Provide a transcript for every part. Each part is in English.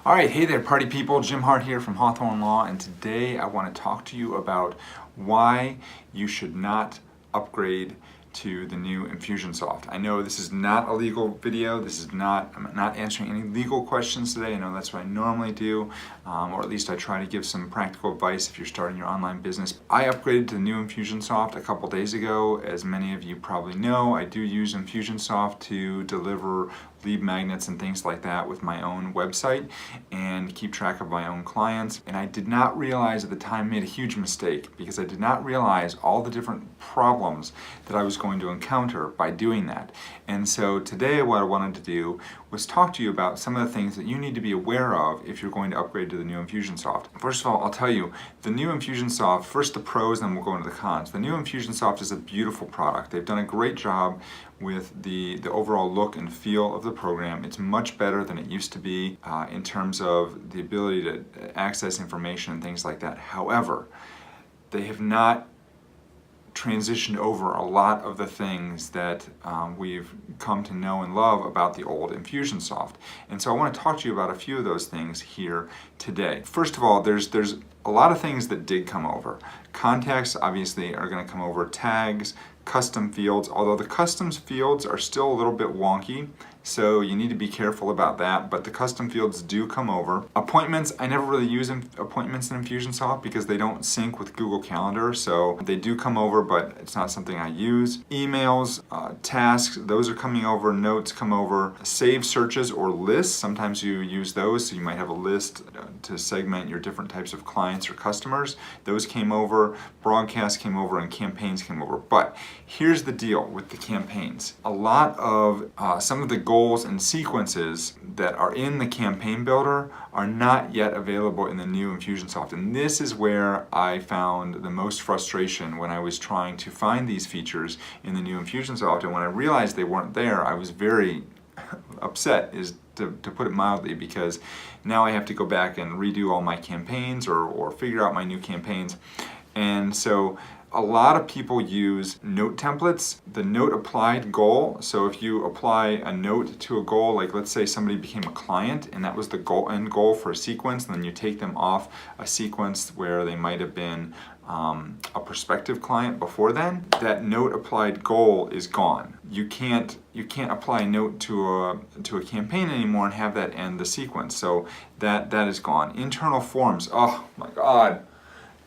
All right, hey there party people, Jim Hart here from HawthornLaw, and today I want to talk to you about why you should not upgrade to the new Infusionsoft. I know this is not a legal video, I'm not answering any legal questions today. I know that's what I normally do, or at least I try to give some practical advice if you're starting your online business. I upgraded to the new Infusionsoft a couple days ago. As many of you probably know, I do use Infusionsoft to deliver lead magnets and things like that with my own website and keep track of my own clients. And I did not realize at the time, made a huge mistake, because I did not realize all the different problems that I was going to encounter by doing that. And so today what I wanted to do was talk to you about some of the things that you need to be aware of if you're going to upgrade to the new Infusionsoft. First of all, I'll tell you, the new Infusionsoft, first the pros, then we'll go into the cons. The new Infusionsoft is a beautiful product. They've done a great job with the overall look and feel of the program. It's much better than it used to be in terms of the ability to access information and things like that. However, they have not transitioned over a lot of the things that we've come to know and love about the old Infusionsoft. And so I want to talk to you about a few of those things here today. First of all, there's a lot of things that did come over. Contacts obviously are going to come over, tags, custom fields, although the customs fields are still a little bit wonky, so you need to be careful about that, but the custom fields do come over. Appointments, I never really use appointments in Infusionsoft because they don't sync with Google Calendar, so they do come over, but it's not something I use. Emails, tasks, those are coming over. Notes come over. Save searches or lists, sometimes you use those, so you might have a list to segment your different types of clients or customers. Those came over. Broadcasts came over, and campaigns came over. But here's the deal with the campaigns. A lot of some of the goals and sequences that are in the campaign builder are not yet available in the new Infusionsoft. And this is where I found the most frustration when I was trying to find these features in the new Infusionsoft. And when I realized they weren't there, I was very upset, to put it mildly, because now I have to go back and redo all my campaigns or figure out my new campaigns. And so a lot of people use note templates, the note applied goal. So if you apply a note to a goal, like let's say somebody became a client and that was the end goal for a sequence, and then you take them off a sequence where they might have been a prospective client before then, that note applied goal is gone. You can't apply a note to a campaign anymore and have that end the sequence. So that is gone. Internal forms, oh my God.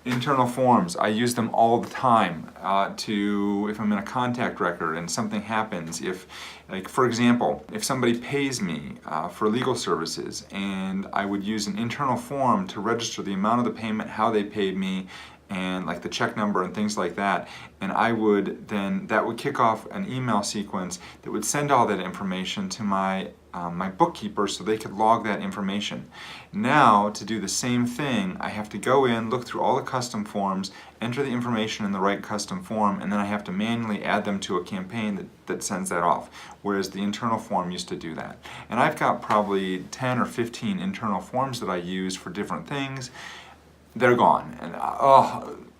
Internal forms, I use them all the time if I'm in a contact record and something happens. Like for example, if somebody pays me for legal services, and I would use an internal form to register the amount of the payment, how they paid me, and like the check number and things like that, and that would kick off an email sequence that would send all that information to my bookkeeper so they could log that information. Now, to do the same thing, I have to go in, look through all the custom forms, enter the information in the right custom form, and then I have to manually add them to a campaign that sends that off, whereas the internal form used to do that. And I've got probably 10 or 15 internal forms that I use for different things. They're gone. And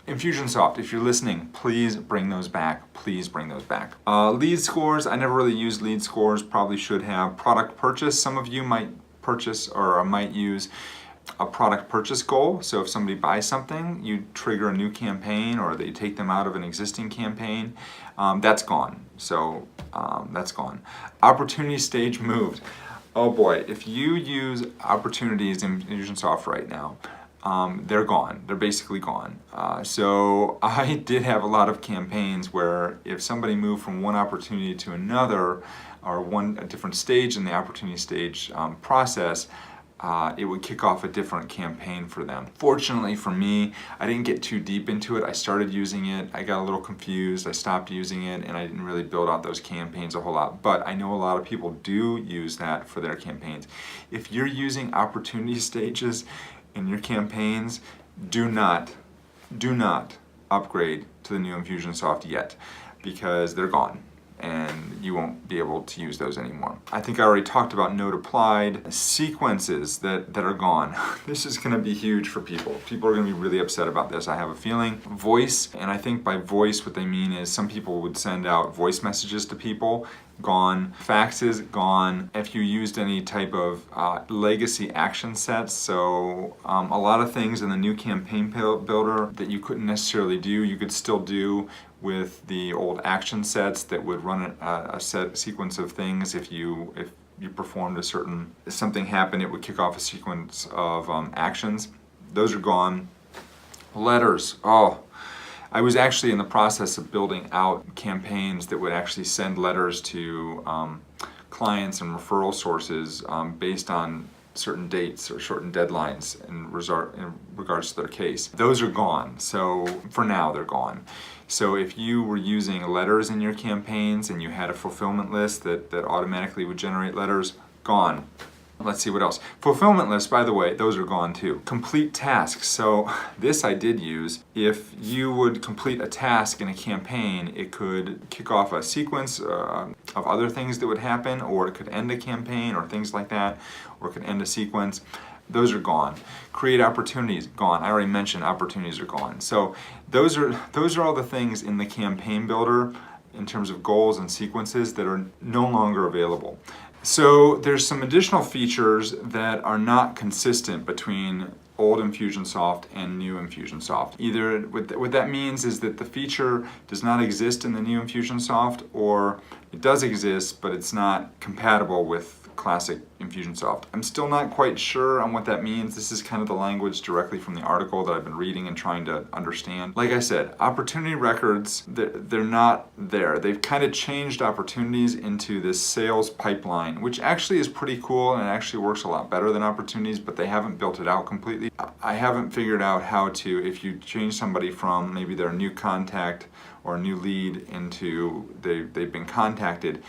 Infusionsoft, if you're listening, please bring those back. Please bring those back. Lead scores, I never really used lead scores, probably should have. Product purchase, some of you might purchase or might use a product purchase goal. So if somebody buys something, you trigger a new campaign, or they take them out of an existing campaign. That's gone. So that's gone. Opportunity stage moved. Oh boy, if you use opportunities in Infusionsoft right now, they're gone. They're basically gone. So I did have a lot of campaigns where if somebody moved from one opportunity to another, or a different stage in the opportunity stage process, it would kick off a different campaign for them. Fortunately for me, I didn't get too deep into it. I started using it, I got a little confused, I stopped using it, and I didn't really build out those campaigns a whole lot. But I know a lot of people do use that for their campaigns. If you're using opportunity stages in your campaigns, do not upgrade to the new Infusionsoft yet, because they're gone. and you won't be able to use those anymore. I think I already talked about note applied. Sequences that are gone. This is gonna be huge for people. People are gonna be really upset about this, I have a feeling. Voice, and I think by voice what they mean is some people would send out voice messages to people. Gone. Faxes, gone. If you used any type of legacy action sets, so a lot of things in the new campaign builder that you couldn't necessarily do, you could still do with the old action sets that would run a sequence of things. If you performed something happened, it would kick off a sequence of actions. Those are gone. Letters, oh. I was actually in the process of building out campaigns that would actually send letters to clients and referral sources based on certain dates or certain deadlines in regards to their case. Those are gone, so for now they're gone. So if you were using letters in your campaigns and you had a fulfillment list that automatically would generate letters, gone. Let's see what else. Fulfillment lists, by the way, those are gone too. Complete tasks. So this I did use. If you would complete a task in a campaign, it could kick off a sequence of other things that would happen, or it could end a campaign or things like that, or it could end a sequence. Those are gone. Create opportunities, gone. I already mentioned opportunities are gone. So those are all the things in the campaign builder in terms of goals and sequences that are no longer available. So there's some additional features that are not consistent between old Infusionsoft and new Infusionsoft. Either what that means is that the feature does not exist in the new Infusionsoft, or it does exist but it's not compatible with classic Infusionsoft. I'm still not quite sure on what that means. This is kind of the language directly from the article that I've been reading and trying to understand. Like I said, opportunity records, they're not there. They've kind of changed opportunities into this sales pipeline, which actually is pretty cool and it actually works a lot better than opportunities, but they haven't built it out completely. I haven't figured out how to, if you change somebody from maybe their new contact or a new lead into they've been contacted,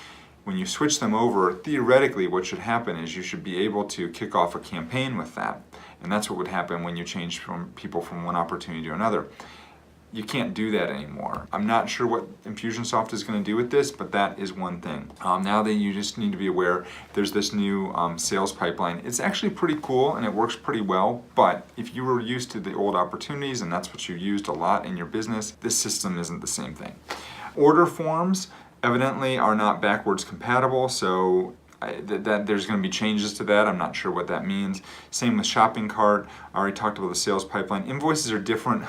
when you switch them over, theoretically what should happen is you should be able to kick off a campaign with that. And that's what would happen when you change people from one opportunity to another. You can't do that anymore. I'm not sure what Infusionsoft is going to do with this, but that is one thing. Now that you just need to be aware, there's this new sales pipeline. It's actually pretty cool and it works pretty well, but if you were used to the old opportunities and that's what you used a lot in your business, this system isn't the same thing. Order forms evidently are not backwards compatible, so that there's going to be changes to that. I'm not sure what that means. Same with shopping cart. I already talked about the sales pipeline. Invoices are different.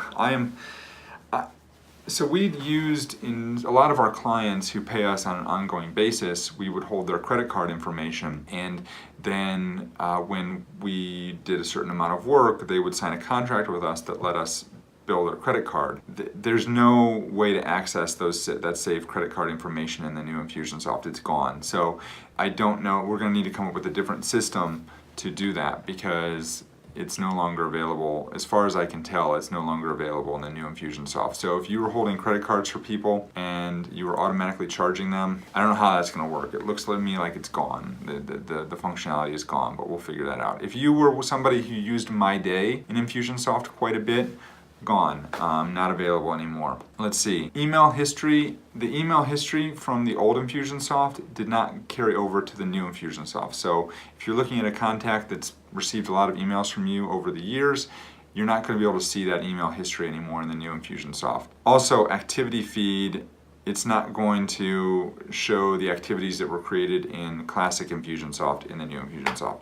So we'd used in a lot of our clients who pay us on an ongoing basis, we would hold their credit card information, and then when we did a certain amount of work, they would sign a contract with us that let us bill their credit card. There's no way to access that saved credit card information in the new Infusionsoft. It's gone. So I don't know. We're going to need to come up with a different system to do that because it's no longer available. As far as I can tell, it's no longer available in the new Infusionsoft. So if you were holding credit cards for people and you were automatically charging them, I don't know how that's going to work. It looks to me like it's gone. The functionality is gone, but we'll figure that out. If you were somebody who used My Day in Infusionsoft quite a bit, gone, not available anymore. Let's see, email history. The email history from the old Infusionsoft did not carry over to the new Infusionsoft. So if you're looking at a contact that's received a lot of emails from you over the years, you're not going to be able to see that email history anymore in the new Infusionsoft. Also, activity feed, it's not going to show the activities that were created in classic Infusionsoft in the new Infusionsoft.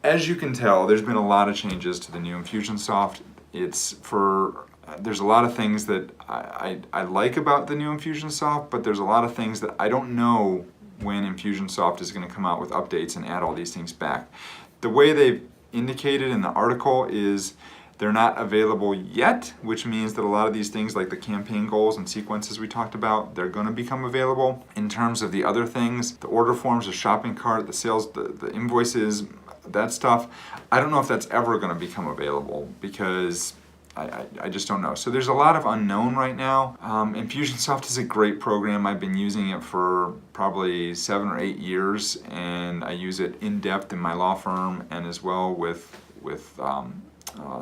As you can tell, there's been a lot of changes to the new Infusionsoft. There's a lot of things that I like about the new Infusionsoft, but there's a lot of things that I don't know when Infusionsoft is going to come out with updates and add all these things back. The way they've indicated in the article is they're not available yet, which means that a lot of these things like the campaign goals and sequences we talked about, they're going to become available. In terms of the other things, the order forms, the shopping cart, the sales, the invoices, that stuff, I don't know if that's ever going to become available because I just don't know. So there's a lot of unknown right now. Infusionsoft is a great program. I've been using it for probably 7 or 8 years, and I use it in depth in my law firm and as well with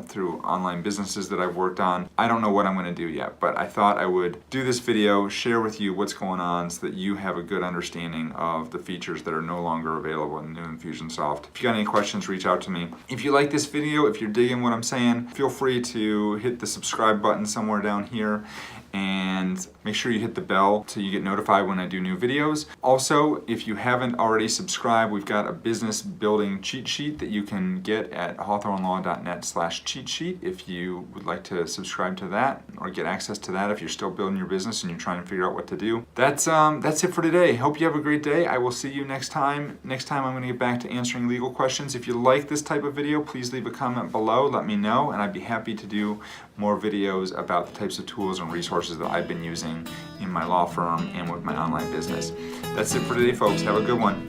through online businesses that I've worked on. I don't know what I'm going to do yet, but I thought I would do this video, share with you what's going on so that you have a good understanding of the features that are no longer available in the new Infusionsoft. If you got any questions, reach out to me. If you like this video, if you're digging what I'm saying, feel free to hit the subscribe button somewhere down here and make sure you hit the bell so you get notified when I do new videos. Also, if you haven't already subscribed, we've got a business building cheat sheet that you can get at HawthornLaw.net/cheat sheet if you would like to subscribe to that or get access to that if you're still building your business and you're trying to figure out what to do. That's it for today. Hope you have a great day. I will see you next time. Next time I'm going to get back to answering legal questions. If you like this type of video, please leave a comment below. Let me know, and I'd be happy to do more videos about the types of tools and resources that I've been using in my law firm and with my online business. That's it for today, folks. Have a good one.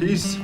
Peace.